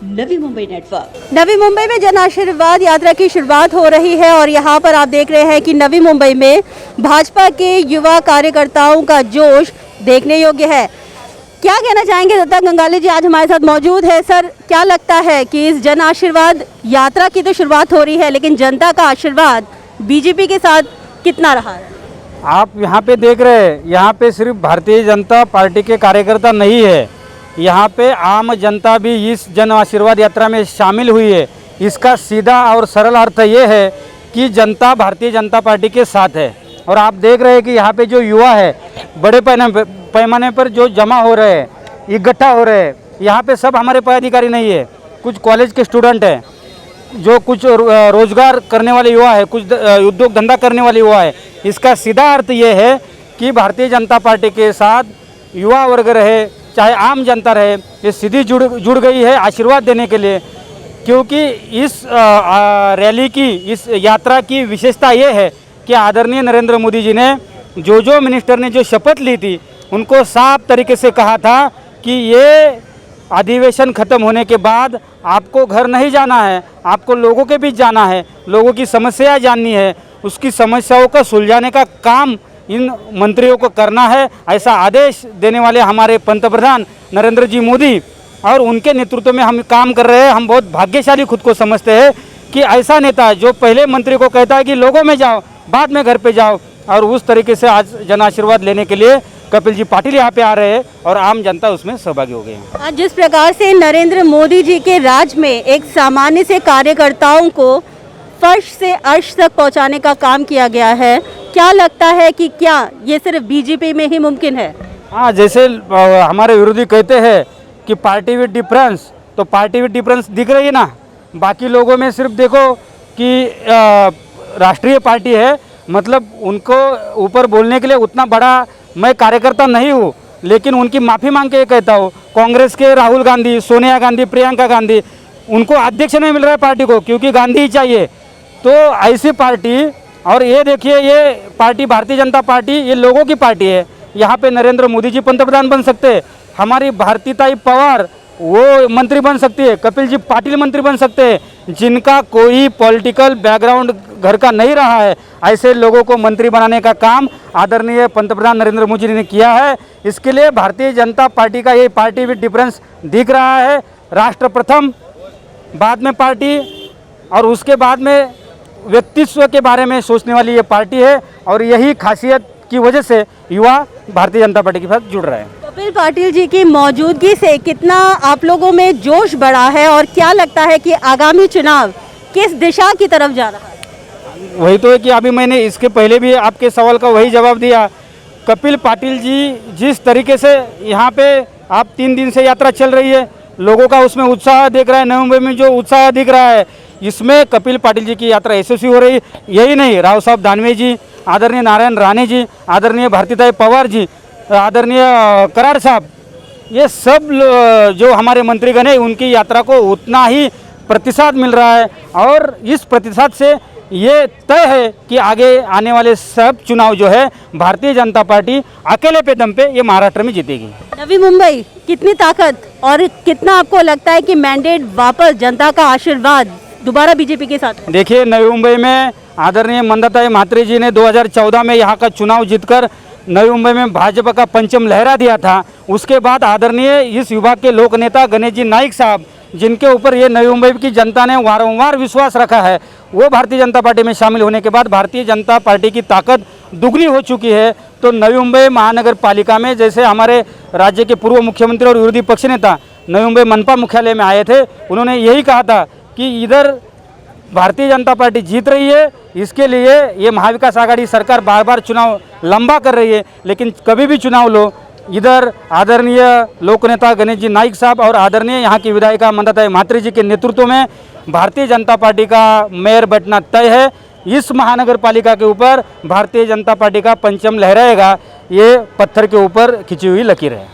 Navi Mumbai network. Navi Mumbai में जन आशीर्वाद यात्रा की शुरुआत हो रही है और यहाँ पर आप देख रहे हैं कि नवी मुंबई में भाजपा के युवा कार्यकर्ताओं का जोश देखने योग्य है। क्या कहना चाहेंगे? दत्ता गंगाली जी आज हमारे साथ मौजूद है। सर, क्या लगता है कि इस जन आशीर्वाद यात्रा की तो शुरुआत हो रही है, लेकिन जनता का आशीर्वाद बीजेपी के साथ कितना रहा है? आप यहाँ पे देख रहे हैं, यहाँ पे सिर्फ भारतीय जनता पार्टी के कार्यकर्ता नहीं है, यहाँ पे आम जनता भी इस जन आशीर्वाद यात्रा में शामिल हुई है। इसका सीधा और सरल अर्थ ये है कि जनता भारतीय जनता पार्टी के साथ है। और आप देख रहे हैं कि यहाँ पे जो युवा है बड़े पैमाने पर जो जमा हो रहे हैं, इकट्ठा हो रहे हैं। यहाँ पे सब हमारे पदाधिकारी नहीं है, कुछ कॉलेज के स्टूडेंट हैं, जो कुछ रोजगार करने वाले युवा है, कुछ उद्योग धंधा करने वाले युवा है। इसका सीधा अर्थ ये है कि भारतीय जनता पार्टी के साथ युवा वर्ग रहे, चाहे आम जनता रहे, ये सीधी जुड़ गई है आशीर्वाद देने के लिए। क्योंकि इस रैली की, इस यात्रा की विशेषता ये है कि आदरणीय नरेंद्र मोदी जी ने जो मिनिस्टर ने जो शपथ ली थी, उनको साफ तरीके से कहा था कि ये अधिवेशन खत्म होने के बाद आपको घर नहीं जाना है, आपको लोगों के बीच जाना है, लोगों की समस्या जाननी है, उसकी समस्याओं का सुलझाने का काम इन मंत्रियों को करना है। ऐसा आदेश देने वाले हमारे पंतप्रधान नरेंद्र जी मोदी और उनके नेतृत्व में हम काम कर रहे हैं। हम बहुत भाग्यशाली खुद को समझते हैं कि ऐसा नेता जो पहले मंत्री को कहता है कि लोगों में जाओ, बाद में घर पे जाओ, और उस तरीके से आज जन आशीर्वाद लेने के लिए कपिल जी पाटिल यहाँ पे आ रहे हैं और आम जनता उसमें सहभागी हो गई है। आज जिस प्रकार से नरेंद्र मोदी जी के राज में एक सामान्य से कार्यकर्ताओं को फर्श से अर्श तक पहुंचाने का काम किया गया है, क्या लगता है कि क्या ये सिर्फ बीजेपी में ही मुमकिन है? हाँ, जैसे हमारे विरोधी कहते हैं कि पार्टी विद डिफरेंस, तो पार्टी विद डिफरेंस दिख रही है ना। बाकी लोगों में सिर्फ देखो कि राष्ट्रीय पार्टी है, मतलब उनको ऊपर बोलने के लिए उतना बड़ा मैं कार्यकर्ता नहीं हूँ, लेकिन उनकी माफ़ी मांग के ये कहता हूँ, कांग्रेस के राहुल गांधी, सोनिया गांधी, प्रियंका गांधी, उनको अध्यक्ष नहीं मिल रहा है पार्टी को, क्योंकि गांधी ही चाहिए। तो ऐसी पार्टी, और ये देखिए ये पार्टी भारतीय जनता पार्टी ये लोगों की पार्टी है। यहाँ पे नरेंद्र मोदी जी पंतप्रधान बन सकते हैं, हमारी भारतीताई पवार वो मंत्री बन सकती है, कपिल जी पाटिल मंत्री बन सकते हैं, जिनका कोई पॉलिटिकल बैकग्राउंड घर का नहीं रहा है। ऐसे लोगों को मंत्री बनाने का काम आदरणीय पंतप्रधान नरेंद्र मोदी जी ने किया है। इसके लिए भारतीय जनता पार्टी का ये पार्टी विद डिफरेंस दिख रहा है। राष्ट्र प्रथम, बाद में पार्टी, और उसके बाद में व्यक्तित्व के बारे में सोचने वाली ये पार्टी है। और यही खासियत की वजह से युवा भारतीय जनता पार्टी के साथ जुड़ रहे हैं। कपिल पाटिल जी की मौजूदगी से कितना आप लोगों में जोश बढ़ा है और क्या लगता है कि आगामी चुनाव किस दिशा की तरफ जा रहा है? वही तो है कि अभी मैंने इसके पहले भी आपके सवाल का वही जवाब दिया। कपिल पाटिल जी जिस तरीके से यहाँ पे आप 3 दिन से यात्रा चल रही है, लोगों का उसमें उत्साह दिख रहा है, नवी मुंबई में जो उत्साह दिख रहा है, इसमें कपिल पाटिल जी की यात्रा यशस्वी हो रही। यही नहीं, राव साहब दानवे जी, आदरणीय नारायण राणे जी, आदरणीय भारतीताई पवार जी, आदरणीय कराड़ साहब, ये सब जो हमारे मंत्रीगण हैं उनकी यात्रा को उतना ही प्रतिसाद मिल रहा है। और इस प्रतिसाद से ये तय है कि आगे आने वाले सब चुनाव जो है भारतीय जनता पार्टी अकेले पे दम पे ये महाराष्ट्र में जीतेगी। नवी मुंबई कितनी ताकत और कितना आपको लगता है कि मैंडेट वापस जनता का आशीर्वाद दोबारा बीजेपी के साथ? देखिए, नवी मुंबई में आदरणीय मंदाताई म्हात्रे जी ने 2014 में यहाँ का चुनाव जीतकर नवी मुंबई में भाजपा का पंचम लहरा दिया था। उसके बाद आदरणीय इस विभाग के लोक नेता गणेश जी नाइक साहब, जिनके ऊपर ये नवी मुंबई की जनता ने वारंवार विश्वास रखा है, वो भारतीय जनता पार्टी में शामिल होने के बाद भारतीय जनता पार्टी की ताकत दुगनी हो चुकी है। तो नवी मुंबई महानगर पालिका में जैसे हमारे राज्य के पूर्व मुख्यमंत्री और विरोधी पक्ष नेता नवी मुंबई मनपा मुख्यालय में आए थे, उन्होंने यही कहा था कि इधर भारतीय जनता पार्टी जीत रही है, इसके लिए ये महाविकास आघाड़ी सरकार बार बार चुनाव लंबा कर रही है, लेकिन कभी भी चुनाव लो, इधर आदरणीय लोकनेता गणेश जी नाइक साहब और आदरणीय यहाँ की विधायिका मंदाताई म्हात्रे जी के नेतृत्व में भारतीय जनता पार्टी का मेयर बैठना तय है। इस महानगर पालिका के ऊपर भारतीय जनता पार्टी का पंचम लहराएगा, ये पत्थर के ऊपर खिंची हुई लकीर है।